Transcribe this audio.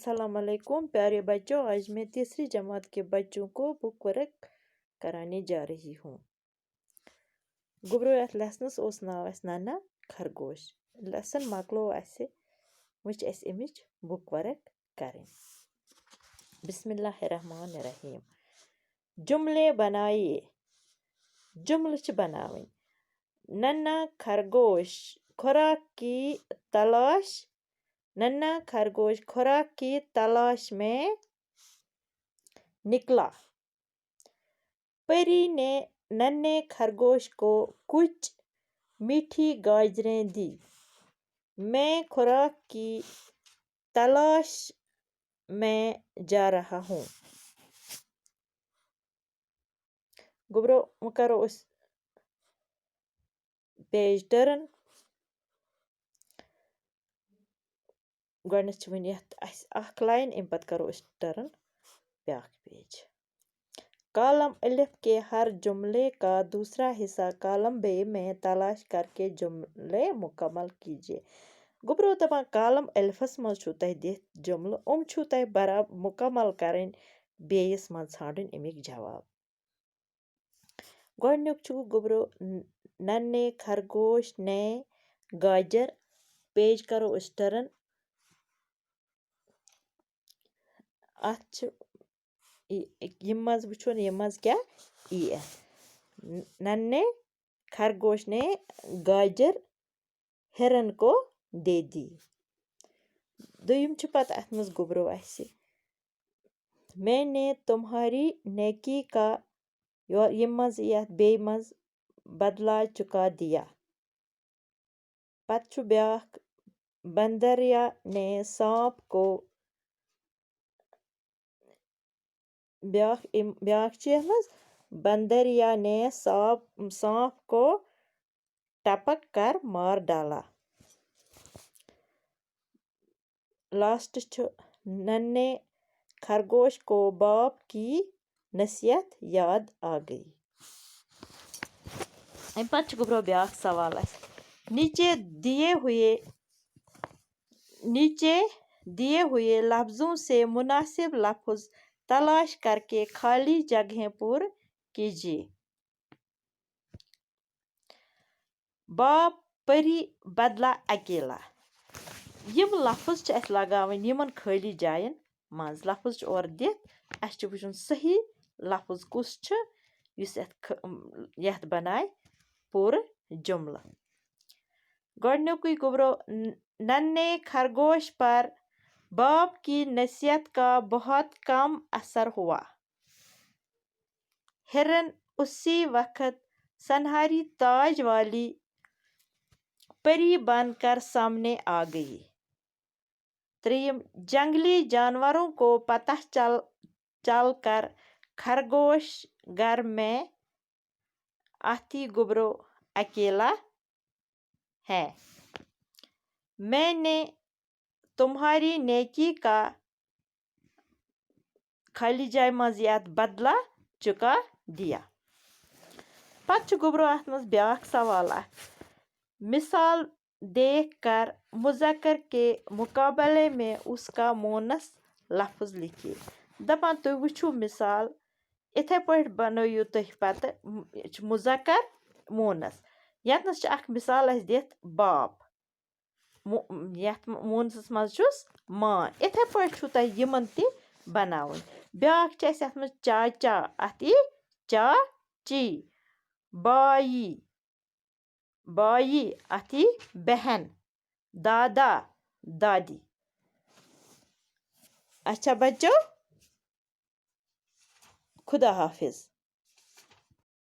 अस्सलाम वालेकुम प्यारे बच्चों। आज मैं तीसरी जमात के बच्चों को बुक वर्क कराने जा रही हूँ। गुब्रो यथ लेसनस ओस नाव अस नन्हा खरगोश। लेसन मकलो असे वुच अस अमिच बुक वर्क करें। बिस्मिल्लाहिर्रहमानिर्रहीम। जुमले बनाइए। जुमले च बनावें। नन्हा खरगोश खुराक की तलाश नन्हा खरगोश खुराक की तलाश में निकला। परी ने नन्हे खरगोश को कुछ मीठी गाजरें दी। मैं खुराक की तलाश में जा रहा हूँ। गुब्रो करो उस पेज टर्न। गोडनेथ वन अख लाइन अम पत करो अस टर्न ब्याक पेज। कॉलम अलिफ के हर जुमले का दूसरा हिस्सा कॉलम बे में तलाश करके जुमले मुकम्मल कीजिए। गुब्रो दपान कॉलम अलिफस मज छु तह दित जुमले छु तह बराबर मुकम्मल करें बेयस मज छाड़न अमिक जवाब। गोडनुक छु गुब्रो नन्हे खरगोश ने गाजर। पेज करो अस टर्न। अथ यम मज वुचोन यम मज क्या ई नन्हे खरगोश ने गाजर हिरन को दे दी। दुयम छु पत अथ मज गुब्रो असे मैंने तुम्हारी नेकी का यम मज यथ बे मज बदला चुका दिया। पत छु ब्याक बंदरिया ने सांप को ब्याक चीज बंदरिया ने सांप को टपक कर मार डाला। लास्ट छु नन्हे खरगोश को बाप की नसीहत याद आ गई। अम पत छु गुब्रो ब्याक सवाल नीचे दिए हुए लफ्जों से मुनासिब लफ्ज तलाश करके खाली जगह पूर्ण कीजिए। बाप परी बदला अकेला। यम लफ्ज च अस लगावन यमन खाली जायन मज लफ्ज और दित अस च वुचुन सही लफ्ज कुस छ युस यथ बनाए पूरे जुमला। गोडनुकुई गुब्रो नन्हे खरगोश पर बाप की नसीहत का बहुत कम असर हुआ। हिरन उसी वक्त सनहरी ताज वाली परी बनकर सामने आ गई। त्रीम जंगली जानवरों को पता चल कर खरगोश घर में आती गुब्रो अकेला है। मैंने तुम्हारी नेकी का खाली जाय मजियात बदला चुका दिया। पत गुब्रो अथ मज ब्याक सवाल मिसाल देख कर मुज़क्कर के मुकाबले में उसका मोनस लफ्ज लिखिए। दपान तुम वुचु मिसाल इथे पट बनइयो तुह पत मुज़क्कर मोनस यतनस अख मिसाल अस दित बाप यथ मोनस मज छुस मां। इथे पट छु तुह यमन ति बनावन। ब्याक च अस अथ मज चाचा अथ ई चाची बाई अथ ई बहन दादा दादी। अच्छा बच्चों खुदा हाफिज।